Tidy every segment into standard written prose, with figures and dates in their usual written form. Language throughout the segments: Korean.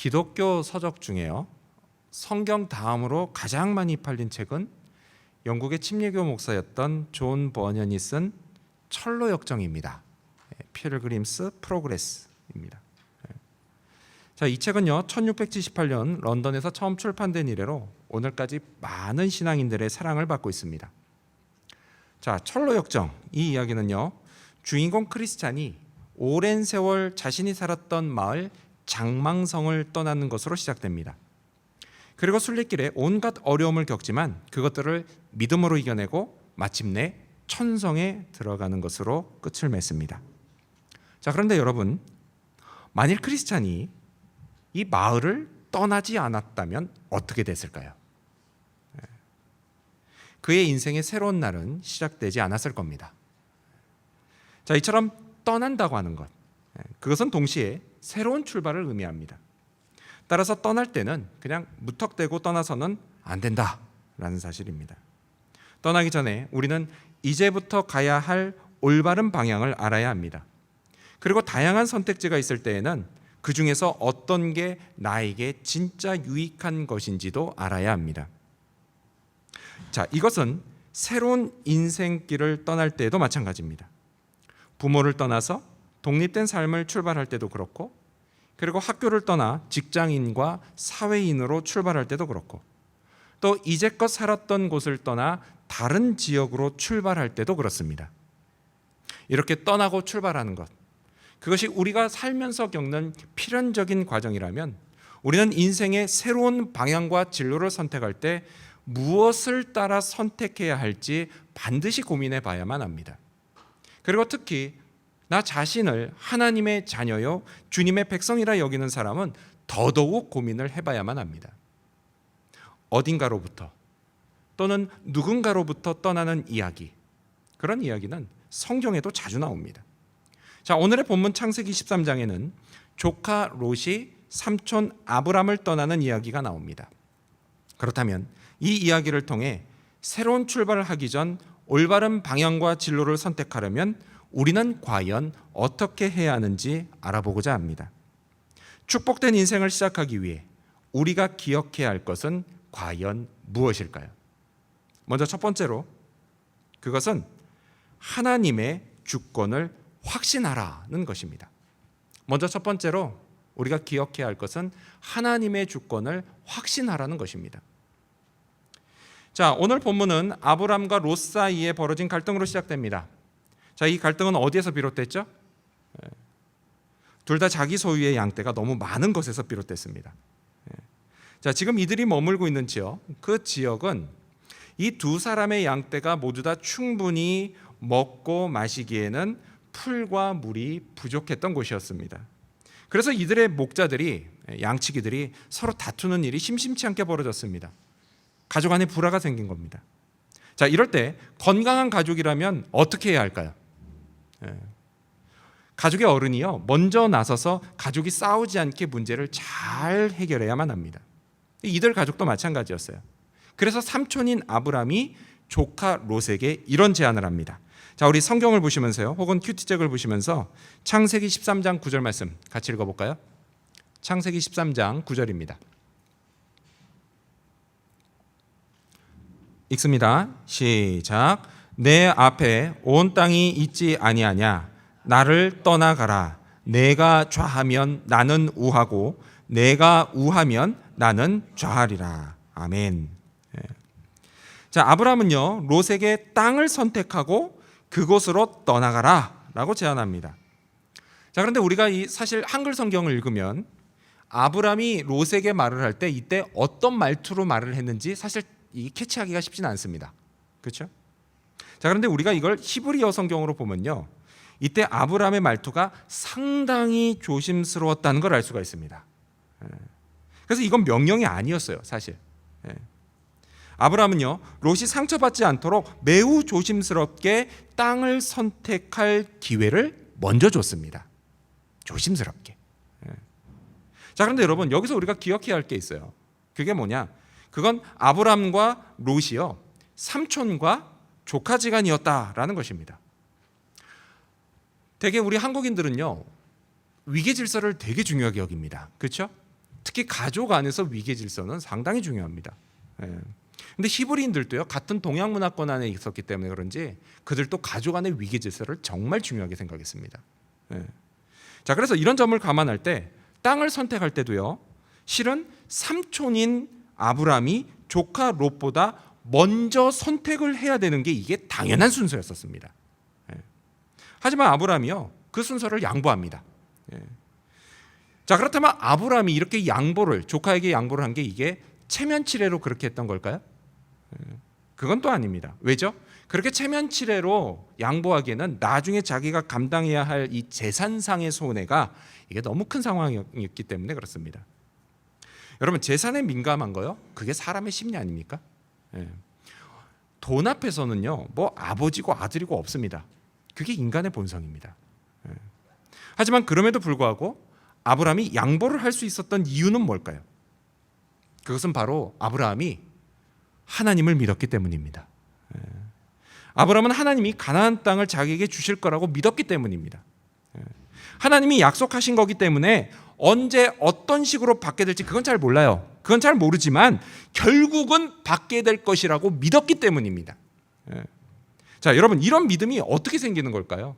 기독교 서적 중에요, 성경 다음으로 가장 많이 팔린 책은 영국의 침례교 목사였던 존 버년이 쓴 철로 역정입니다. 필그림스 프로그레스입니다. 자, 이 책은요 1678년 런던에서 처음 출판된 이래로 오늘까지 많은 신앙인들의 사랑을 받고 있습니다. 자, 철로 역정, 이 이야기는요 주인공 크리스찬이 오랜 세월 자신이 살았던 마을 장망성을 떠나는 것으로 시작됩니다. 그리고 순례길에 온갖 어려움을 겪지만 그것들을 믿음으로 이겨내고 마침내 천성에 들어가는 것으로 끝을 맺습니다. 자, 그런데 여러분, 만일 크리스찬이 이 마을을 떠나지 않았다면 어떻게 됐을까요? 그의 인생의 새로운 날은 시작되지 않았을 겁니다. 자, 이처럼 떠난다고 하는 것, 그것은 동시에 새로운 출발을 의미합니다. 따라서 떠날 때는 그냥 무턱대고 떠나서는 안 된다라는 사실입니다. 떠나기 전에 우리는 이제부터 가야 할 올바른 방향을 알아야 합니다. 그리고 다양한 선택지가 있을 때에는 그 중에서 어떤 게 나에게 진짜 유익한 것인지도 알아야 합니다. 자, 이것은 새로운 인생길을 떠날 때에도 마찬가지입니다. 부모를 떠나서 독립된 삶을 출발할 때도 그렇고, 그리고 학교를 떠나 직장인과 사회인으로 출발할 때도 그렇고, 또 이제껏 살았던 곳을 떠나 다른 지역으로 출발할 때도 그렇습니다. 이렇게 떠나고 출발하는 것, 그것이 우리가 살면서 겪는 필연적인 과정이라면 우리는 인생의 새로운 방향과 진로를 선택할 때 무엇을 따라 선택해야 할지 반드시 고민해 봐야만 합니다. 그리고 특히 나 자신을 하나님의 자녀요 주님의 백성이라 여기는 사람은 더더욱 고민을 해봐야만 합니다. 어딘가로부터 또는 누군가로부터 떠나는 이야기, 그런 이야기는 성경에도 자주 나옵니다. 자, 오늘의 본문 창세기 13장에는 조카 롯이 삼촌 아브람을 떠나는 이야기가 나옵니다. 그렇다면 이 이야기를 통해 새로운 출발을 하기 전 올바른 방향과 진로를 선택하려면 우리는 과연 어떻게 해야 하는지 알아보고자 합니다. 축복된 인생을 시작하기 위해 우리가 기억해야 할 것은 과연 무엇일까요? 먼저 첫 번째로, 그것은 하나님의 주권을 확신하라는 것입니다. 먼저 첫 번째로 우리가 기억해야 할 것은 하나님의 주권을 확신하라는 것입니다. 자, 오늘 본문은 아브람과 롯 사이에 벌어진 갈등으로 시작됩니다. 자, 이 갈등은 어디에서 비롯됐죠? 둘 다 자기 소유의 양떼가 너무 많은 것에서 비롯됐습니다. 자, 지금 이들이 머물고 있는 지역, 그 지역은 이 두 사람의 양떼가 모두 다 충분히 먹고 마시기에는 풀과 물이 부족했던 곳이었습니다. 그래서 이들의 목자들이, 양치기들이 서로 다투는 일이 심심치 않게 벌어졌습니다. 가족 안에 불화가 생긴 겁니다. 자, 이럴 때 건강한 가족이라면 어떻게 해야 할까요? 가족의 어른이요, 먼저 나서서 가족이 싸우지 않게 문제를 잘 해결해야만 합니다. 이들 가족도 마찬가지였어요. 그래서 삼촌인 아브람이 조카 롯에게 이런 제안을 합니다. 자, 우리 성경을 보시면서요, 혹은 큐티책을 보시면서 창세기 13장 9절 말씀 같이 읽어볼까요? 창세기 13장 9절입니다. 읽습니다. 시작. 내 앞에 온 땅이 있지 아니하냐? 나를 떠나가라. 내가 좌하면 나는 우하고 내가 우하면 나는 좌하리라. 아멘. 자, 아브람은요 롯에게 땅을 선택하고 그곳으로 떠나가라 라고 제안합니다. 자, 그런데 우리가 사실 한글 성경을 읽으면 아브람이 롯에게 말을 할 때 이때 어떤 말투로 말을 했는지 사실 이 캐치하기가 쉽지는 않습니다. 그렇죠? 자, 그런데 우리가 이걸 히브리어 성경으로 보면요, 이때 아브람의 말투가 상당히 조심스러웠다는 걸 알 수가 있습니다. 그래서 이건 명령이 아니었어요, 사실. 아브람은요 롯이 상처받지 않도록 매우 조심스럽게 땅을 선택할 기회를 먼저 줬습니다. 조심스럽게. 자, 그런데 여러분, 여기서 우리가 기억해야 할 게 있어요. 그게 뭐냐? 그건 아브람과 롯이요 삼촌과 조카지간이었다라는 것입니다. 되게 우리 한국인들은요 위계 질서를 되게 중요하게 여깁니다. 그렇죠? 특히 가족 안에서 위계 질서는 상당히 중요합니다. 근데 히브리인들도요, 같은 동양 문화권 안에 있었기 때문에 그런지 그들도 가족 안의 위계 질서를 정말 중요하게 생각했습니다. 자, 그래서 이런 점을 감안할 때 땅을 선택할 때도요, 실은 삼촌인 아브람이 조카 롯보다 먼저 선택을 해야 되는 게 이게 당연한 순서였었습니다. 하지만 아브람이요, 그 순서를 양보합니다. 자, 그렇다면 아브람이 이렇게 양보를, 조카에게 양보를 한 게 이게 체면치레로 그렇게 했던 걸까요? 그건 또 아닙니다. 왜죠? 그렇게 체면치레로 양보하기에는 나중에 자기가 감당해야 할 이 재산상의 손해가 이게 너무 큰 상황이었기 때문에 그렇습니다. 여러분, 재산에 민감한 거요, 그게 사람의 심리 아닙니까? 돈 앞에서는요, 뭐 아버지고 아들이고 없습니다. 그게 인간의 본성입니다. 하지만 그럼에도 불구하고 아브라함이 양보를 할 수 있었던 이유는 뭘까요? 그것은 바로 아브라함이 하나님을 믿었기 때문입니다. 아브라함은 하나님이 가나안 땅을 자기에게 주실 거라고 믿었기 때문입니다. 하나님이 약속하신 거기 때문에 언제 어떤 식으로 받게 될지 그건 잘 몰라요. 그건 잘 모르지만 결국은 받게 될 것이라고 믿었기 때문입니다. 자, 여러분, 이런 믿음이 어떻게 생기는 걸까요?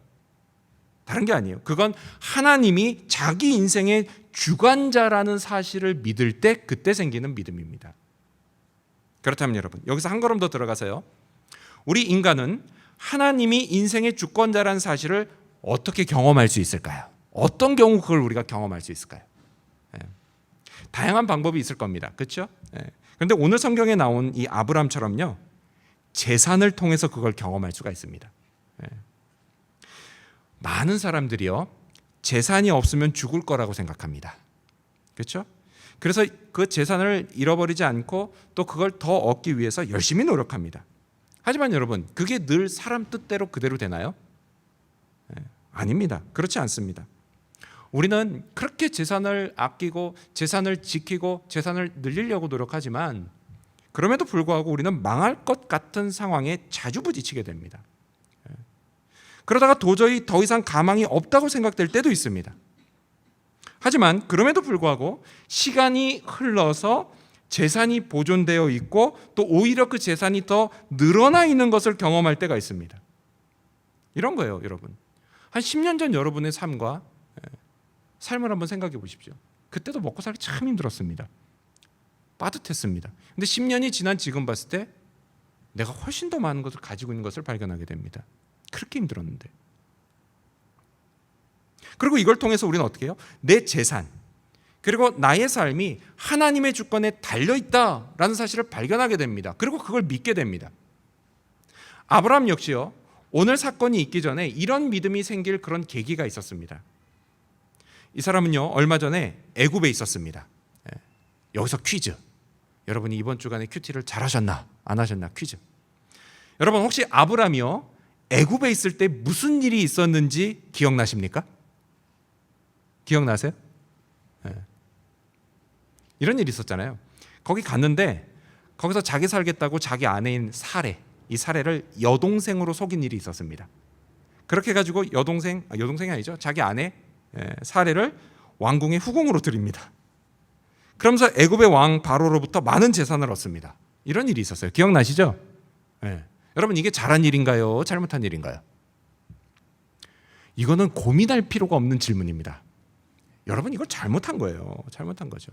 다른 게 아니에요. 그건 하나님이 자기 인생의 주관자라는 사실을 믿을 때 그때 생기는 믿음입니다. 그렇다면 여러분, 여기서 한 걸음 더 들어가서요, 우리 인간은 하나님이 인생의 주권자라는 사실을 어떻게 경험할 수 있을까요? 어떤 경우 그걸 우리가 경험할 수 있을까요? 다양한 방법이 있을 겁니다. 그렇죠? 그런데 오늘 성경에 나온 이 아브람처럼요, 재산을 통해서 그걸 경험할 수가 있습니다. 많은 사람들이요, 재산이 없으면 죽을 거라고 생각합니다. 그렇죠? 그래서 그 재산을 잃어버리지 않고 또 그걸 더 얻기 위해서 열심히 노력합니다. 하지만 여러분, 그게 늘 사람 뜻대로 그대로 되나요? 아닙니다. 그렇지 않습니다. 우리는 그렇게 재산을 아끼고 재산을 지키고 재산을 늘리려고 노력하지만 그럼에도 불구하고 우리는 망할 것 같은 상황에 자주 부딪히게 됩니다. 그러다가 도저히 더 이상 가망이 없다고 생각될 때도 있습니다. 하지만 그럼에도 불구하고 시간이 흘러서 재산이 보존되어 있고 또 오히려 그 재산이 더 늘어나 있는 것을 경험할 때가 있습니다. 이런 거예요, 여러분. 한 10년 전 여러분의 삶과 삶을 한번 생각해 보십시오. 그때도 먹고 살기 참 힘들었습니다. 빠듯했습니다. 근데 10년이 지난 지금 봤을 때 내가 훨씬 더 많은 것을 가지고 있는 것을 발견하게 됩니다. 그렇게 힘들었는데. 그리고 이걸 통해서 우리는 어떻게 해요? 내 재산 그리고 나의 삶이 하나님의 주권에 달려있다라는 사실을 발견하게 됩니다. 그리고 그걸 믿게 됩니다. 아브라함 역시요, 오늘 사건이 있기 전에 이런 믿음이 생길 그런 계기가 있었습니다. 이 사람은요, 얼마 전에 애굽에 있었습니다. 여기서 퀴즈. 여러분이 이번 주간에 큐티를 잘하셨나 안 하셨나 퀴즈. 여러분, 혹시 아브라함이요, 애굽에 있을 때 무슨 일이 있었는지 기억나십니까? 기억나세요? 이런 일이 있었잖아요. 거기 갔는데 거기서 자기 살겠다고 자기 아내인 사레, 이 사레를 여동생으로 속인 일이 있었습니다. 그렇게 해가지고 여동생이 아니죠, 자기 아내 사레를 왕궁의 후궁으로 드립니다. 그러면서 애굽의 왕 바로로부터 많은 재산을 얻습니다. 이런 일이 있었어요. 기억나시죠? 여러분, 이게 잘한 일인가요? 잘못한 일인가요? 이거는 고민할 필요가 없는 질문입니다. 여러분, 이걸 잘못한 거예요. 잘못한 거죠.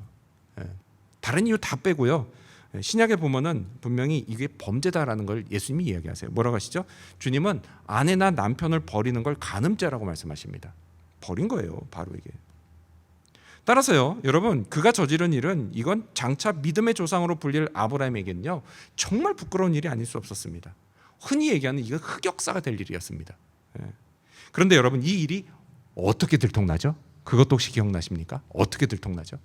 다른 이유 다 빼고요, 신약에 보면은 분명히 이게 범죄다라는 걸 예수님이 이야기하세요. 뭐라고 하시죠? 주님은 아내나 남편을 버리는 걸 간음죄라고 말씀하십니다. 버린 거예요, 바로 이게. 따라서요, 여러분, 그가 저지른 일은 이건 장차 믿음의 조상으로 불릴 아브라함에게는요, 정말 부끄러운 일이 아닐 수 없었습니다. 흔히 얘기하는 이거 흑역사가 될 일이었습니다. 그런데 여러분, 이 일이 어떻게 들통나죠? 그것도 혹시 기억나십니까? 어떻게 들통나죠?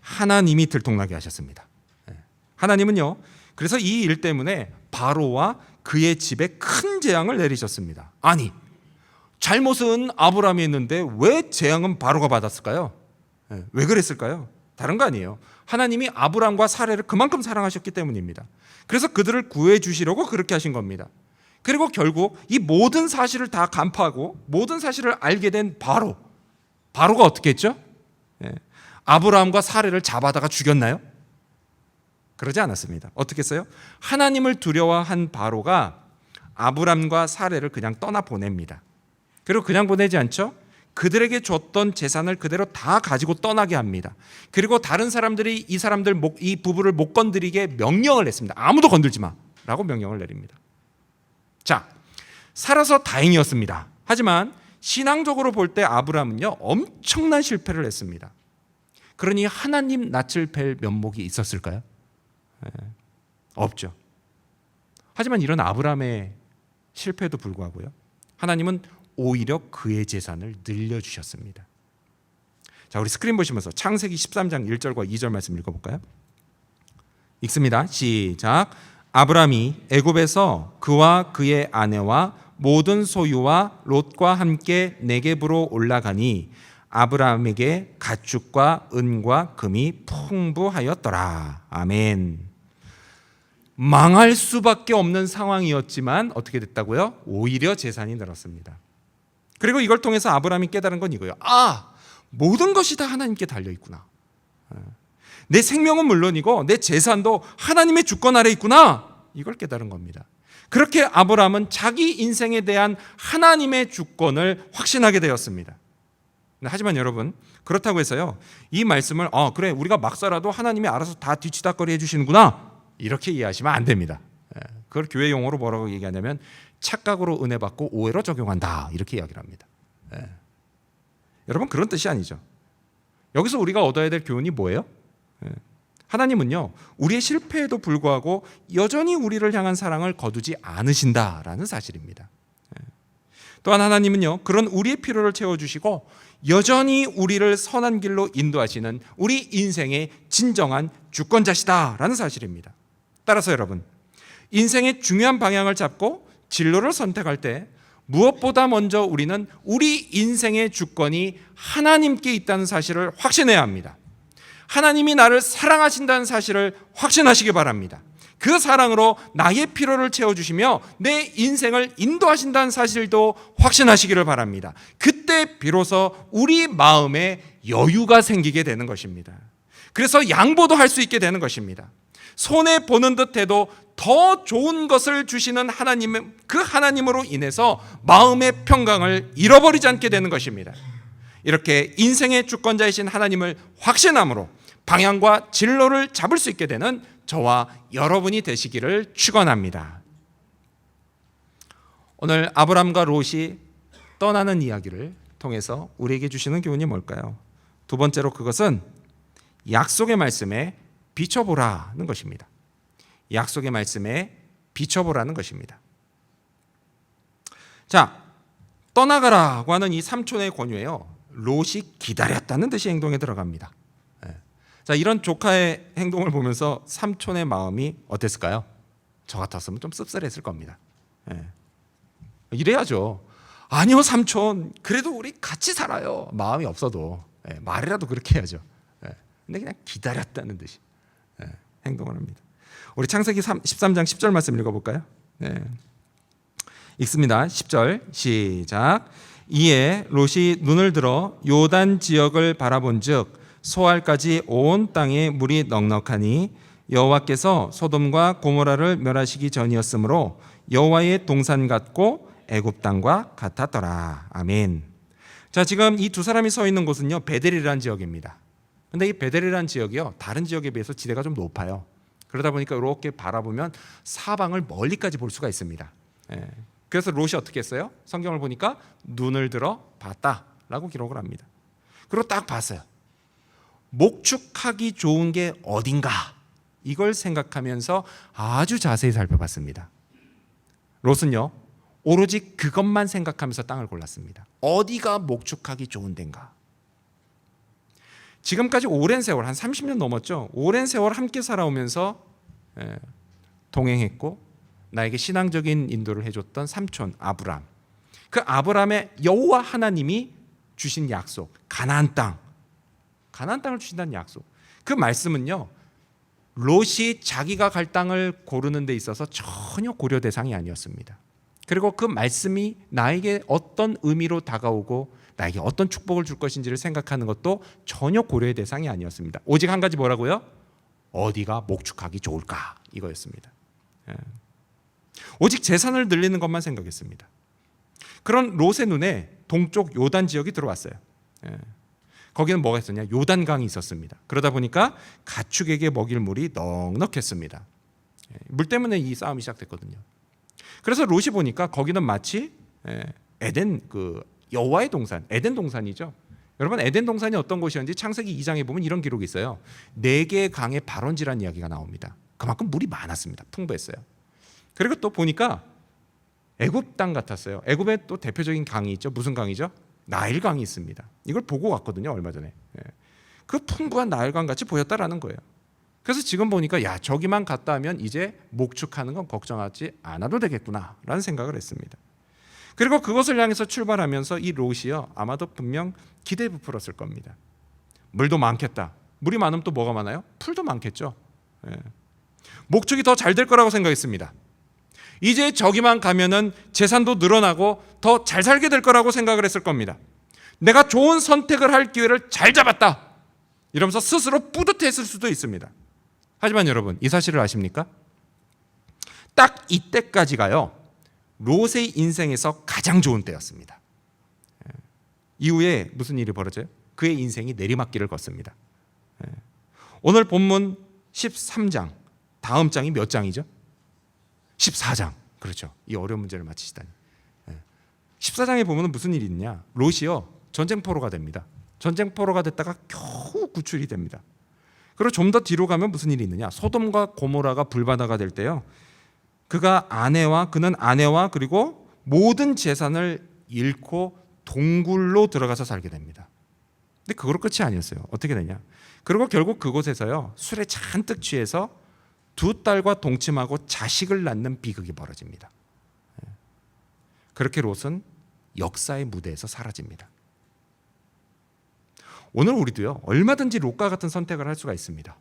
하나님이 들통나게 하셨습니다. 하나님은요, 그래서 이 일 때문에 바로와 그의 집에 큰 재앙을 내리셨습니다. 아니, 잘못은 아브라함이 했는데 왜 재앙은 바로가 받았을까요? 왜 그랬을까요? 다른 거 아니에요. 하나님이 아브라함과 사레를 그만큼 사랑하셨기 때문입니다. 그래서 그들을 구해 주시려고 그렇게 하신 겁니다. 그리고 결국 이 모든 사실을 다 간파하고 모든 사실을 알게 된 바로가 어떻게 했죠? 아브라함과 사례를 잡아다가 죽였나요? 그러지 않았습니다. 어떻게 했어요? 하나님을 두려워한 바로가 아브람과 사례를 그냥 떠나 보냅니다. 그리고 그냥 보내지 않죠? 그들에게 줬던 재산을 그대로 다 가지고 떠나게 합니다. 그리고 다른 사람들이 이 부부를 못 건드리게 명령을 했습니다. 아무도 건들지 마라고 명령을 내립니다. 자, 살아서 다행이었습니다. 하지만 신앙적으로 볼 때 아브람은요, 엄청난 실패를 했습니다. 그러니 하나님 낯을 뵐 면목이 있었을까요? 없죠. 하지만 이런 아브람의 실패에도 불구하고요, 하나님은 오히려 그의 재산을 늘려주셨습니다. 자, 우리 스크린 보시면서 창세기 13장 1절과 2절 말씀 읽어볼까요? 읽습니다. 시작. 아브람이 애굽에서 그와 그의 아내와 모든 소유와 롯과 함께 네겝으로 올라가니 아브람에게 가축과 은과 금이 풍부하였더라. 아멘. 망할 수밖에 없는 상황이었지만 어떻게 됐다고요? 오히려 재산이 늘었습니다. 그리고 이걸 통해서 아브람이 깨달은 건 이거예요. 아, 모든 것이 다 하나님께 달려있구나. 내 생명은 물론이고 내 재산도 하나님의 주권 아래 있구나. 이걸 깨달은 겁니다. 그렇게 아브람은 자기 인생에 대한 하나님의 주권을 확신하게 되었습니다. 하지만 여러분, 그렇다고 해서요, 이 말씀을 그래, 우리가 막 살아도 하나님이 알아서 다 뒤치다거리 해주시는구나, 이렇게 이해하시면 안 됩니다. 그걸 교회 용어로 뭐라고 얘기하냐면 착각으로 은혜 받고 오해로 적용한다, 이렇게 이야기를 합니다. 여러분, 그런 뜻이 아니죠. 여기서 우리가 얻어야 될 교훈이 뭐예요? 하나님은요, 우리의 실패에도 불구하고 여전히 우리를 향한 사랑을 거두지 않으신다라는 사실입니다. 또한 하나님은요, 그런 우리의 필요를 채워주시고 여전히 우리를 선한 길로 인도하시는 우리 인생의 진정한 주권자시다라는 사실입니다. 따라서 여러분, 인생의 중요한 방향을 잡고 진로를 선택할 때 무엇보다 먼저 우리는 우리 인생의 주권이 하나님께 있다는 사실을 확신해야 합니다. 하나님이 나를 사랑하신다는 사실을 확신하시기 바랍니다. 그 사랑으로 나의 필요를 채워주시며 내 인생을 인도하신다는 사실도 확신하시기를 바랍니다. 그때 비로소 우리 마음에 여유가 생기게 되는 것입니다. 그래서 양보도 할 수 있게 되는 것입니다. 손해보는 듯해도 더 좋은 것을 주시는 하나님, 그 하나님으로 인해서 마음의 평강을 잃어버리지 않게 되는 것입니다. 이렇게 인생의 주권자이신 하나님을 확신함으로 방향과 진로를 잡을 수 있게 되는 저와 여러분이 되시기를 축원합니다. 오늘 아브람과 롯이 떠나는 이야기를 통해서 우리에게 주시는 교훈이 뭘까요? 두 번째로 그것은 약속의 말씀에 비춰보라는 것입니다. 약속의 말씀에 비춰보라는 것입니다. 자, 떠나가라고 하는 이 삼촌의 권유에요, 롯이 기다렸다는 듯이 행동에 들어갑니다. 자, 이런 조카의 행동을 보면서 삼촌의 마음이 어땠을까요? 저 같았으면 좀 씁쓸했을 겁니다. 이래야죠. 아니요, 삼촌, 그래도 우리 같이 살아요. 마음이 없어도 말이라도 그렇게 해야죠. 근데 그냥 기다렸다는 듯이 행동을 합니다. 우리 창세기 13장 10절 말씀 읽어볼까요? 읽습니다. 10절 시작. 이에 롯이 눈을 들어 요단 지역을 바라본즉 소알까지 온 땅에 물이 넉넉하니 여호와께서 소돔과 고모라를 멸하시기 전이었으므로 여호와의 동산 같고 애굽 땅과 같았더라. 아멘. 자, 지금 이 두 사람이 서 있는 곳은요, 베델이라는 지역입니다. 근데 이 베델이라는 지역이요, 다른 지역에 비해서 지대가 좀 높아요. 그러다 보니까 이렇게 바라보면 사방을 멀리까지 볼 수가 있습니다. 그래서 롯이 어떻게 했어요? 성경을 보니까 눈을 들어 봤다라고 기록을 합니다. 그리고 딱 봤어요. 목축하기 좋은 게 어딘가, 이걸 생각하면서 아주 자세히 살펴봤습니다. 롯은요, 오로지 그것만 생각하면서 땅을 골랐습니다. 어디가 목축하기 좋은 데인가. 지금까지 오랜 세월, 한 30년 넘었죠. 오랜 세월 함께 살아오면서 동행했고 나에게 신앙적인 인도를 해줬던 삼촌 아브람, 그 아브람의 여호와 하나님이 주신 약속, 가나안 땅을 주신다는 약속, 그 말씀은요, 롯이 자기가 갈 땅을 고르는 데 있어서 전혀 고려 대상이 아니었습니다. 그리고 그 말씀이 나에게 어떤 의미로 다가오고 나에게 어떤 축복을 줄 것인지를 생각하는 것도 전혀 고려의 대상이 아니었습니다. 오직 한 가지 뭐라고요? 어디가 목축하기 좋을까 이거였습니다. 오직 재산을 늘리는 것만 생각했습니다. 그런 롯의 눈에 동쪽 요단 지역이 들어왔어요. 거기는 뭐가 있었냐? 요단강이 있었습니다. 그러다 보니까 가축에게 먹일 물이 넉넉했습니다. 물 때문에 이 싸움이 시작됐거든요. 그래서 롯이 보니까 거기는 마치 에덴 여호와의 동산, 에덴 동산이죠. 여러분 에덴 동산이 어떤 곳이었는지 창세기 2장에 보면 이런 기록이 있어요. 4개의 강의 발원지라는 이야기가 나옵니다. 그만큼 물이 많았습니다. 풍부했어요. 그리고 또 보니까 애굽 땅 같았어요. 애굽에 또 대표적인 강이 있죠. 무슨 강이죠? 나일강이 있습니다. 이걸 보고 왔거든요. 얼마 전에. 그 풍부한 나일강 같이 보였다라는 거예요. 그래서 지금 보니까 야 저기만 갔다 하면 이제 목축하는 건 걱정하지 않아도 되겠구나라는 생각을 했습니다. 그리고 그것을 향해서 출발하면서 이 롯이요 아마도 분명 기대에 부풀었을 겁니다. 물도 많겠다. 물이 많으면 또 뭐가 많아요? 풀도 많겠죠. 목축이 더 잘 될 거라고 생각했습니다. 이제 저기만 가면은 재산도 늘어나고 더 잘 살게 될 거라고 생각을 했을 겁니다. 내가 좋은 선택을 할 기회를 잘 잡았다. 이러면서 스스로 뿌듯했을 수도 있습니다. 하지만 여러분 이 사실을 아십니까? 딱 이때까지가요 롯의 인생에서 가장 좋은 때였습니다. 이후에 무슨 일이 벌어져요? 그의 인생이 내리막길을 걷습니다. 오늘 본문 13장 다음 장이 몇 장이죠? 14장. 그렇죠. 이 어려운 문제를 맞히시다니. 14장에 보면 무슨 일이 있냐? 롯이요 전쟁포로가 됩니다. 전쟁포로가 됐다가 겨우 구출이 됩니다. 그리고 좀 더 뒤로 가면 무슨 일이 있느냐? 소돔과 고모라가 불바다가 될 때요. 그는 아내와 그리고 모든 재산을 잃고 동굴로 들어가서 살게 됩니다. 근데 그거로 끝이 아니었어요. 어떻게 되냐? 그리고 결국 그곳에서요 술에 잔뜩 취해서 2딸과 동침하고 자식을 낳는 비극이 벌어집니다. 그렇게 롯은 역사의 무대에서 사라집니다. 오늘 우리도요 얼마든지 롯과 같은 선택을 할 수가 있습니다.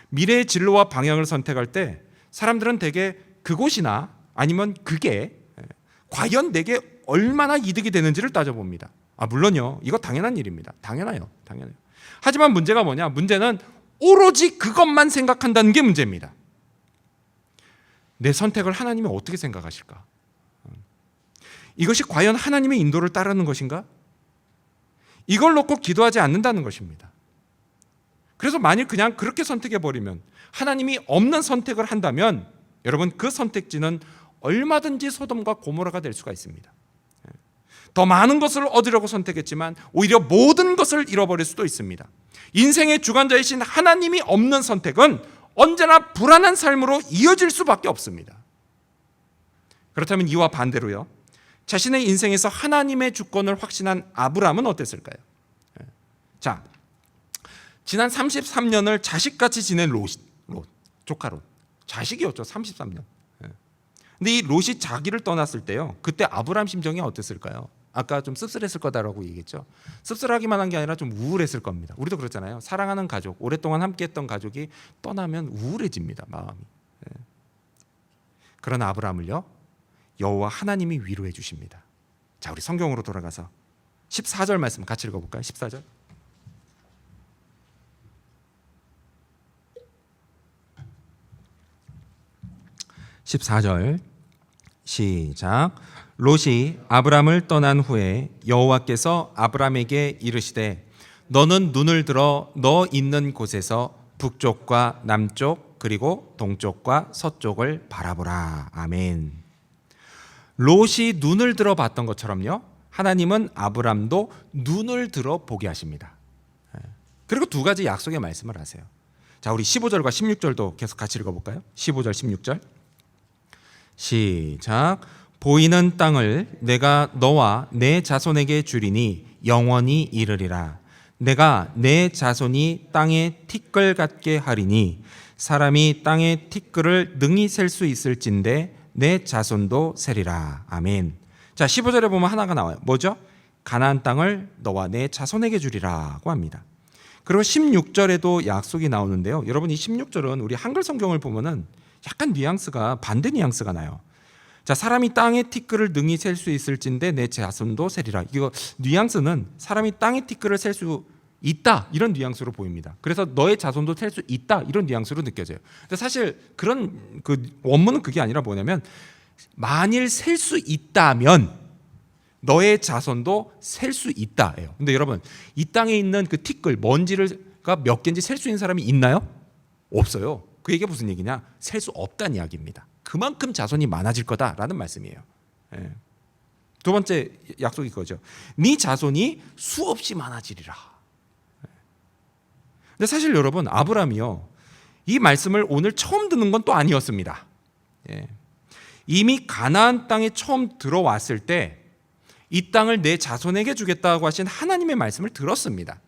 미래의 진로와 방향을 선택할 때 사람들은 대개 그곳이나 아니면 그게 과연 내게 얼마나 이득이 되는지를 따져봅니다. 물론요 이거 당연한 일입니다. 당연해요. 하지만 문제가 뭐냐? 문제는 오로지 그것만 생각한다는 게 문제입니다. 내 선택을 하나님이 어떻게 생각하실까? 이것이 과연 하나님의 인도를 따르는 것인가? 이걸 놓고 기도하지 않는다는 것입니다. 그래서 만일 그냥 그렇게 선택해버리면 하나님이 없는 선택을 한다면 여러분 그 선택지는 얼마든지 소돔과 고모라가 될 수가 있습니다. 더 많은 것을 얻으려고 선택했지만 오히려 모든 것을 잃어버릴 수도 있습니다. 인생의 주관자이신 하나님이 없는 선택은 언제나 불안한 삶으로 이어질 수밖에 없습니다. 그렇다면 이와 반대로요. 자신의 인생에서 하나님의 주권을 확신한 아브라함은 어땠을까요? 자, 지난 33년을 자식같이 지낸 조카 롯. 자식이었죠. 33년. 근데 이 롯이 자기를 떠났을 때요. 그때 아브라함 심정이 어땠을까요? 아까 좀 씁쓸했을 거다라고 얘기했죠. 씁쓸하기만 한 게 아니라 좀 우울했을 겁니다. 우리도 그렇잖아요. 사랑하는 가족, 오랫동안 함께했던 가족이 떠나면 우울해집니다. 마음이. 그런 아브라함을요. 여호와 하나님이 위로해 주십니다. 자, 우리 성경으로 돌아가서 14절 말씀 같이 읽어볼까요? 14절. 시작. 롯이 아브람을 떠난 후에 여호와께서 아브람에게 이르시되 너는 눈을 들어 너 있는 곳에서 북쪽과 남쪽 그리고 동쪽과 서쪽을 바라보라. 아멘. 롯이 눈을 들어 봤던 것처럼요. 하나님은 아브람도 눈을 들어 보게 하십니다. 그리고 두 가지 약속의 말씀을 하세요. 자, 우리 15절과 16절도 계속 같이 읽어볼까요? 15절, 16절. 시작. 보이는 땅을 내가 너와 내 자손에게 주리니 영원히 이르리라. 내가 내 자손이 땅의 티끌 같게 하리니 사람이 땅의 티끌을 능히 셀 수 있을진데 내 자손도 세리라. 아멘. 자, 15절에 보면 하나가 나와요. 뭐죠? 가나안 땅을 너와 내 자손에게 주리라고 합니다. 그리고 16절에도 약속이 나오는데요. 여러분 이 16절은 우리 한글 성경을 보면은 약간 뉘앙스가 반대 뉘앙스가 나요. 자, 사람이 땅의 티끌을 능히 셀 수 있을진데 내 자손도 세리라. 이거 뉘앙스는 사람이 땅의 티끌을 셀 수 있다 이런 뉘앙스로 보입니다. 그래서 너의 자손도 셀 수 있다 이런 뉘앙스로 느껴져요. 근데 사실 그런 그 원문은 그게 아니라 뭐냐면 만일 셀 수 있다면 너의 자손도 셀 수 있다예요. 근데 여러분 이 땅에 있는 그 티끌 먼지가 몇 개인지 셀 수 있는 사람이 있나요? 없어요. 그 얘기가 무슨 얘기냐? 셀 수 없다는 이야기입니다. 그만큼 자손이 많아질 거다라는 말씀이에요. 예. 두 번째 약속이 그거죠. 네 자손이 수없이 많아지리라. 근데 사실 여러분 아브라함이요 이 말씀을 오늘 처음 듣는 건 또 아니었습니다. 예. 이미 가나안 땅에 처음 들어왔을 때 이 땅을 내 자손에게 주겠다고 하신 하나님의 말씀을 들었습니다.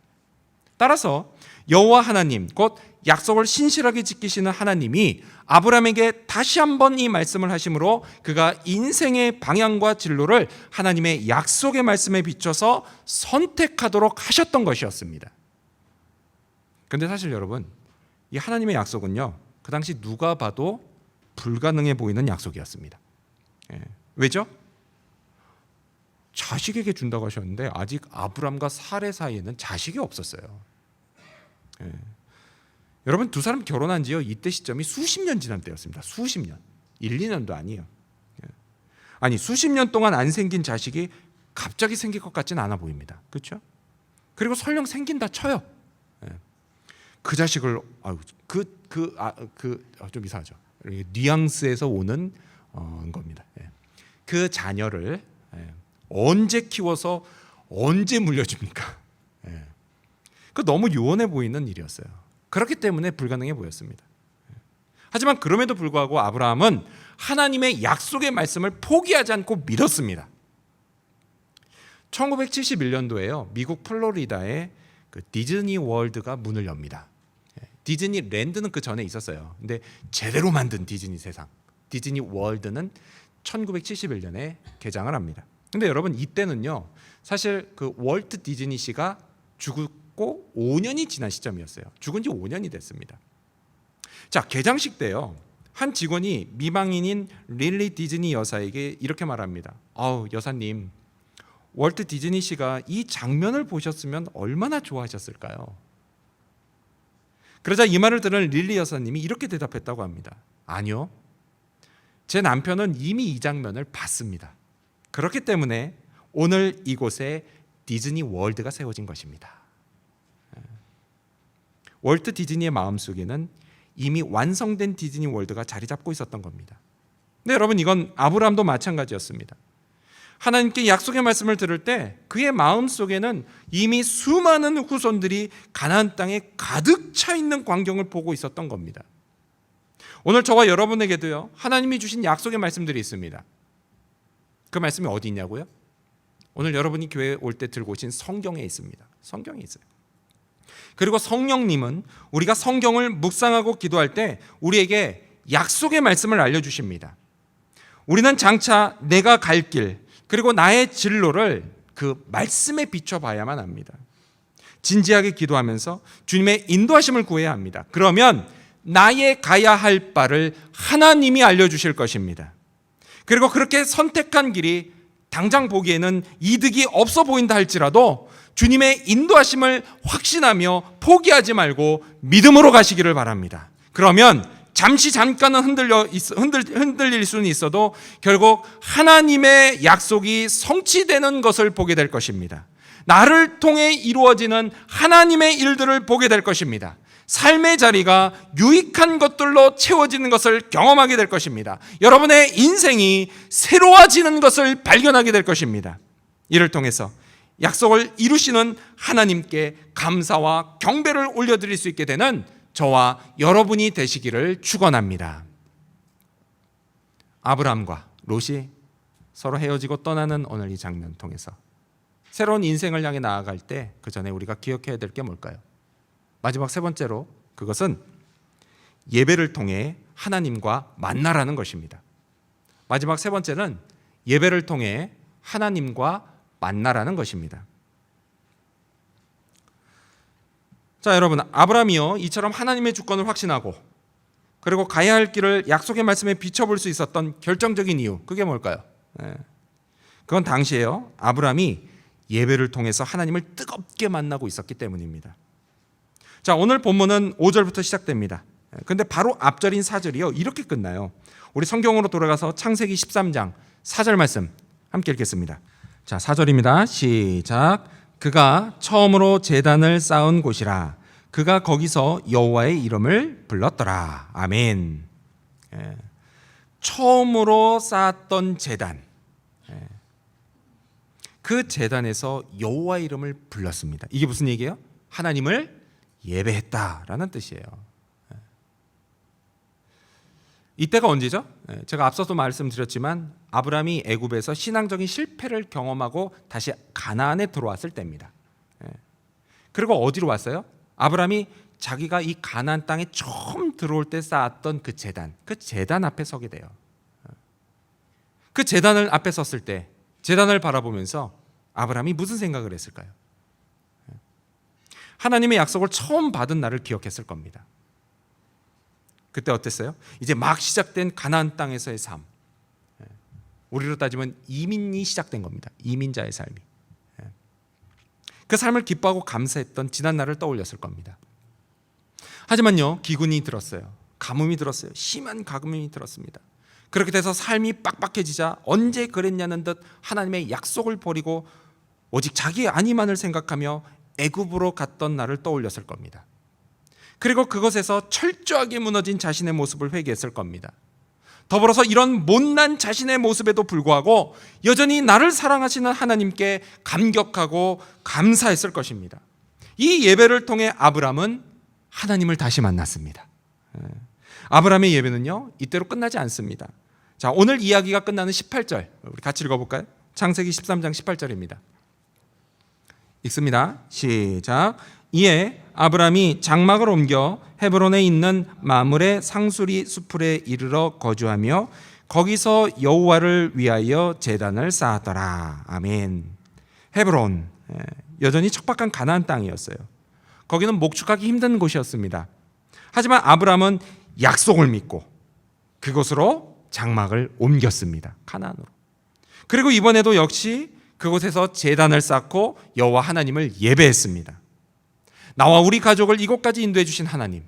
따라서 여호와 하나님 곧 약속을 신실하게 지키시는 하나님이 아브라함에게 다시 한번 이 말씀을 하심으로 그가 인생의 방향과 진로를 하나님의 약속의 말씀에 비춰서 선택하도록 하셨던 것이었습니다. 그런데 사실 여러분 이 하나님의 약속은요 그 당시 누가 봐도 불가능해 보이는 약속이었습니다. 왜죠? 자식에게 준다고 하셨는데 아직 아브람과 사레 사이에는 자식이 없었어요. 여러분 두 사람 결혼한 지요 이때 시점이 수십 년 지난 때였습니다. 수십 년. 1, 2년도 아니에요. 아니 수십 년 동안 안 생긴 자식이 갑자기 생길 것 같지는 않아 보입니다. 그렇죠? 그리고 설령 생긴다 쳐요. 그 자식을 좀 이상하죠. 뉘앙스에서 오는 겁니다. 그 자녀를 언제 키워서 언제 물려줍니까? 그 너무 요원해 보이는 일이었어요. 그렇기 때문에 불가능해 보였습니다. 하지만 그럼에도 불구하고 아브라함은 하나님의 약속의 말씀을 포기하지 않고 믿었습니다. 1971년도에요. 미국 플로리다에 그 디즈니 월드가 문을 엽니다. 디즈니랜드는 그 전에 있었어요. 근데 제대로 만든 디즈니 세상, 디즈니 월드는 1971년에 개장을 합니다. 근데 여러분 이때는요 사실 그 월트 디즈니 씨가 죽고 5년이 지난 시점이었어요. 죽은 지 5년이 됐습니다. 자, 개장식 때요 한 직원이 미망인인 릴리 디즈니 여사에게 이렇게 말합니다. 여사님, 월트 디즈니 씨가 이 장면을 보셨으면 얼마나 좋아하셨을까요? 그러자 이 말을 들은 릴리 여사님이 이렇게 대답했다고 합니다. 아니요, 제 남편은 이미 이 장면을 봤습니다. 그렇기 때문에 오늘 이곳에 디즈니 월드가 세워진 것입니다. 월트 디즈니의 마음속에는 이미 완성된 디즈니 월드가 자리 잡고 있었던 겁니다. 근데 여러분 이건 아브라함도 마찬가지였습니다. 하나님께 약속의 말씀을 들을 때 그의 마음속에는 이미 수많은 후손들이 가나안 땅에 가득 차 있는 광경을 보고 있었던 겁니다. 오늘 저와 여러분에게도요 하나님이 주신 약속의 말씀들이 있습니다. 그 말씀이 어디 있냐고요? 오늘 여러분이 교회에 올 때 들고 오신 성경에 있습니다. 성경에 있어요. 그리고 성령님은 우리가 성경을 묵상하고 기도할 때 우리에게 약속의 말씀을 알려주십니다. 우리는 장차 내가 갈 길 그리고 나의 진로를 그 말씀에 비춰봐야만 합니다. 진지하게 기도하면서 주님의 인도하심을 구해야 합니다. 그러면 나의 가야 할 바를 하나님이 알려주실 것입니다. 그리고 그렇게 선택한 길이 당장 보기에는 이득이 없어 보인다 할지라도 주님의 인도하심을 확신하며 포기하지 말고 믿음으로 가시기를 바랍니다. 그러면 잠깐은 흔들릴 수는 있어도 결국 하나님의 약속이 성취되는 것을 보게 될 것입니다. 나를 통해 이루어지는 하나님의 일들을 보게 될 것입니다. 삶의 자리가 유익한 것들로 채워지는 것을 경험하게 될 것입니다. 여러분의 인생이 새로워지는 것을 발견하게 될 것입니다. 이를 통해서 약속을 이루시는 하나님께 감사와 경배를 올려드릴 수 있게 되는 저와 여러분이 되시기를 축원합니다. 아브라함과 롯이 서로 헤어지고 떠나는 오늘 이 장면 통해서 새로운 인생을 향해 나아갈 때 그 전에 우리가 기억해야 될 게 뭘까요? 마지막 세 번째로 그것은 예배를 통해 하나님과 만나라는 것입니다. 마지막 세 번째는 예배를 통해 하나님과 만나라는 것입니다. 자, 여러분, 아브라함이요 이처럼 하나님의 주권을 확신하고 그리고 가야 할 길을 약속의 말씀에 비춰볼 수 있었던 결정적인 이유, 그게 뭘까요? 그건 당시에요, 아브라함이 예배를 통해서 하나님을 뜨겁게 만나고 있었기 때문입니다. 자, 오늘 본문은 5절부터 시작됩니다. 근데 바로 앞절인 4절이요, 이렇게 끝나요. 우리 성경으로 돌아가서 창세기 13장 4절 말씀 함께 읽겠습니다. 자, 4절입니다. 시작. 그가 처음으로 제단을 쌓은 곳이라. 그가 거기서 여호와의 이름을 불렀더라. 아멘. 처음으로 쌓았던 제단, 그 제단에서 여호와의 이름을 불렀습니다. 이게 무슨 얘기예요? 하나님을 예배했다라는 뜻이에요. 이때가 언제죠? 제가 앞서도 말씀드렸지만 아브라함이 애굽에서 신앙적인 실패를 경험하고 다시 가나안에 들어왔을 때입니다. 그리고 어디로 왔어요? 아브라함이 자기가 이 가나안 땅에 처음 들어올 때 쌓았던 그 제단 앞에 서게 돼요. 그 제단을 앞에 섰을 때 제단을 바라보면서 아브라함이 무슨 생각을 했을까요? 하나님의 약속을 처음 받은 날을 기억했을 겁니다. 그때 어땠어요? 이제 막 시작된 가나안 땅에서의 삶, 우리로 따지면 이민이 시작된 겁니다. 이민자의 삶이. 그 삶을 기뻐하고 감사했던 지난 날을 떠올렸을 겁니다. 하지만요, 기근이 들었어요. 가뭄이 들었어요. 심한 가뭄이 들었습니다. 그렇게 돼서 삶이 빡빡해지자 언제 그랬냐는 듯 하나님의 약속을 버리고 오직 자기의 안위만을 생각하며 애굽으로 갔던 날을 떠올렸을 겁니다. 그리고 그것에서 철저하게 무너진 자신의 모습을 회개했을 겁니다. 더불어서 이런 못난 자신의 모습에도 불구하고 여전히 나를 사랑하시는 하나님께 감격하고 감사했을 것입니다. 이 예배를 통해 아브라함은 하나님을 다시 만났습니다. 아브라함의 예배는요, 이때로 끝나지 않습니다. 자, 오늘 이야기가 끝나는 18절 우리 같이 읽어볼까요? 창세기 13장 18절입니다. 읽습니다. 시작. 이에 아브라함이 장막을 옮겨 헤브론에 있는 마므레 상수리 수풀에 이르러 거주하며 거기서 여호와를 위하여 제단을 쌓았더라. 아멘. 헤브론, 여전히 척박한 가나안 땅이었어요. 거기는 목축하기 힘든 곳이었습니다. 하지만 아브라함은 약속을 믿고 그곳으로 장막을 옮겼습니다. 가나안으로. 그리고 이번에도 역시 그곳에서 제단을 쌓고 여호와 하나님을 예배했습니다. 나와 우리 가족을 이곳까지 인도해 주신 하나님,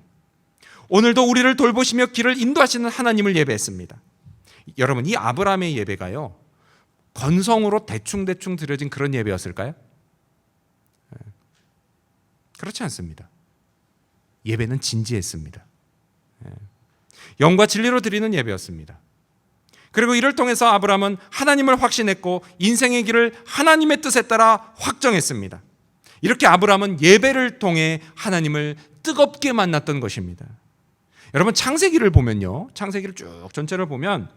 오늘도 우리를 돌보시며 길을 인도하시는 하나님을 예배했습니다. 여러분, 이 아브라함의 예배가요, 건성으로 대충대충 드려진 그런 예배였을까요? 그렇지 않습니다. 예배는 진지했습니다. 영과 진리로 드리는 예배였습니다. 그리고 이를 통해서 아브라함은 하나님을 확신했고 인생의 길을 하나님의 뜻에 따라 확정했습니다. 이렇게 아브라함은 예배를 통해 하나님을 뜨겁게 만났던 것입니다. 여러분, 창세기를 보면요, 창세기를 쭉 전체를 보면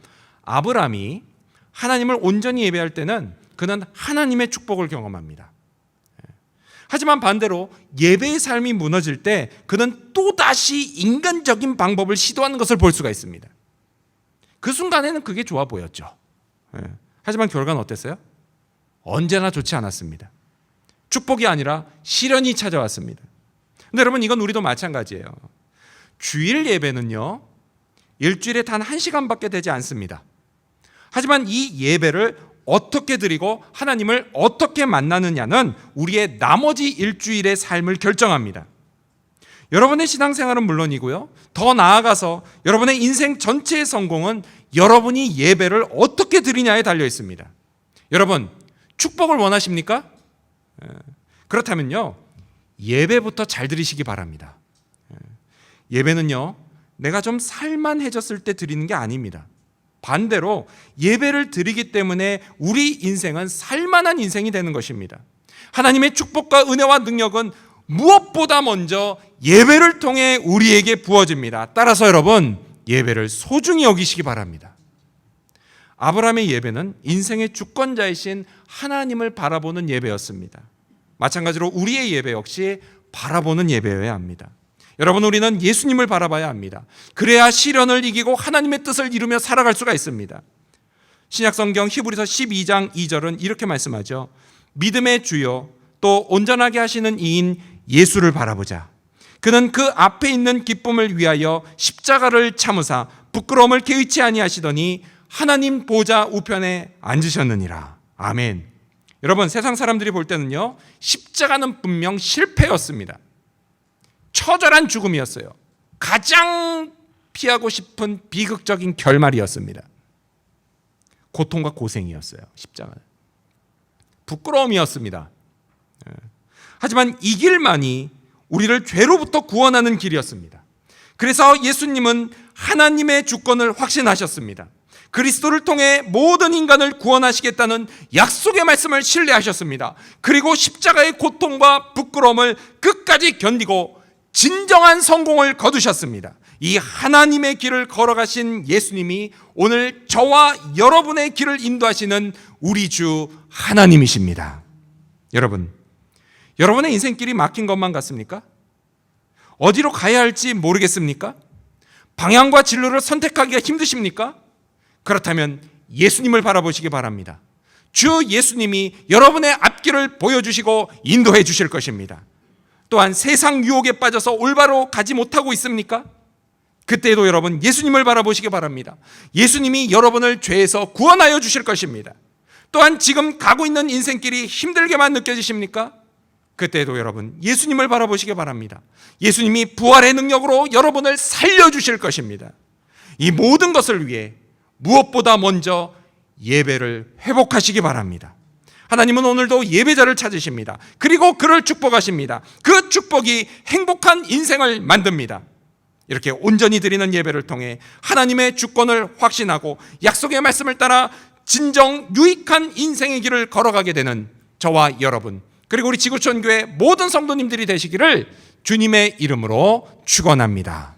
아브라함이 하나님을 온전히 예배할 때는 그는 하나님의 축복을 경험합니다. 하지만 반대로 예배의 삶이 무너질 때 그는 또다시 인간적인 방법을 시도하는 것을 볼 수가 있습니다. 그 순간에는 그게 좋아 보였죠. 하지만 결과는 어땠어요? 언제나 좋지 않았습니다. 축복이 아니라 시련이 찾아왔습니다. 근데 여러분, 이건 우리도 마찬가지예요. 주일 예배는요, 일주일에 단 1시간밖에 되지 않습니다. 하지만 이 예배를 어떻게 드리고 하나님을 어떻게 만나느냐는 우리의 나머지 일주일의 삶을 결정합니다. 여러분의 신앙생활은 물론이고요, 더 나아가서 여러분의 인생 전체의 성공은 여러분이 예배를 어떻게 드리냐에 달려 있습니다. 여러분, 축복을 원하십니까? 그렇다면요, 예배부터 잘 드리시기 바랍니다. 예배는요, 내가 좀 살만해졌을 때 드리는 게 아닙니다. 반대로 예배를 드리기 때문에 우리 인생은 살만한 인생이 되는 것입니다. 하나님의 축복과 은혜와 능력은 무엇보다 먼저 예배를 통해 우리에게 부어집니다. 따라서 여러분, 예배를 소중히 여기시기 바랍니다. 아브라함의 예배는 인생의 주권자이신 하나님을 바라보는 예배였습니다. 마찬가지로 우리의 예배 역시 바라보는 예배여야 합니다. 여러분, 우리는 예수님을 바라봐야 합니다. 그래야 시련을 이기고 하나님의 뜻을 이루며 살아갈 수가 있습니다. 신약성경 히브리서 12장 2절은 이렇게 말씀하죠. 믿음의 주요 또 온전하게 하시는 이인 예수를 바라보자. 그는 그 앞에 있는 기쁨을 위하여 십자가를 참으사 부끄러움을 개의치 아니하시더니 하나님 보좌 우편에 앉으셨느니라. 아멘. 여러분, 세상 사람들이 볼 때는요, 십자가는 분명 실패였습니다. 처절한 죽음이었어요. 가장 피하고 싶은 비극적인 결말이었습니다. 고통과 고생이었어요. 십자가는 부끄러움이었습니다. 하지만 이 길만이 우리를 죄로부터 구원하는 길이었습니다. 그래서 예수님은 하나님의 주권을 확신하셨습니다. 그리스도를 통해 모든 인간을 구원하시겠다는 약속의 말씀을 신뢰하셨습니다. 그리고 십자가의 고통과 부끄러움을 끝까지 견디고 진정한 성공을 거두셨습니다. 이 하나님의 길을 걸어가신 예수님이 오늘 저와 여러분의 길을 인도하시는 우리 주 하나님이십니다. 여러분, 여러분의 인생길이 막힌 것만 같습니까? 어디로 가야 할지 모르겠습니까? 방향과 진로를 선택하기가 힘드십니까? 그렇다면 예수님을 바라보시기 바랍니다. 주 예수님이 여러분의 앞길을 보여주시고 인도해 주실 것입니다. 또한 세상 유혹에 빠져서 올바로 가지 못하고 있습니까? 그때도 여러분 예수님을 바라보시기 바랍니다. 예수님이 여러분을 죄에서 구원하여 주실 것입니다. 또한 지금 가고 있는 인생길이 힘들게만 느껴지십니까? 그때도 여러분 예수님을 바라보시기 바랍니다. 예수님이 부활의 능력으로 여러분을 살려주실 것입니다. 이 모든 것을 위해 무엇보다 먼저 예배를 회복하시기 바랍니다. 하나님은 오늘도 예배자를 찾으십니다. 그리고 그를 축복하십니다. 그 축복이 행복한 인생을 만듭니다. 이렇게 온전히 드리는 예배를 통해 하나님의 주권을 확신하고 약속의 말씀을 따라 진정 유익한 인생의 길을 걸어가게 되는 저와 여러분, 그리고 우리 지구촌 교회 모든 성도님들이 되시기를 주님의 이름으로 축원합니다.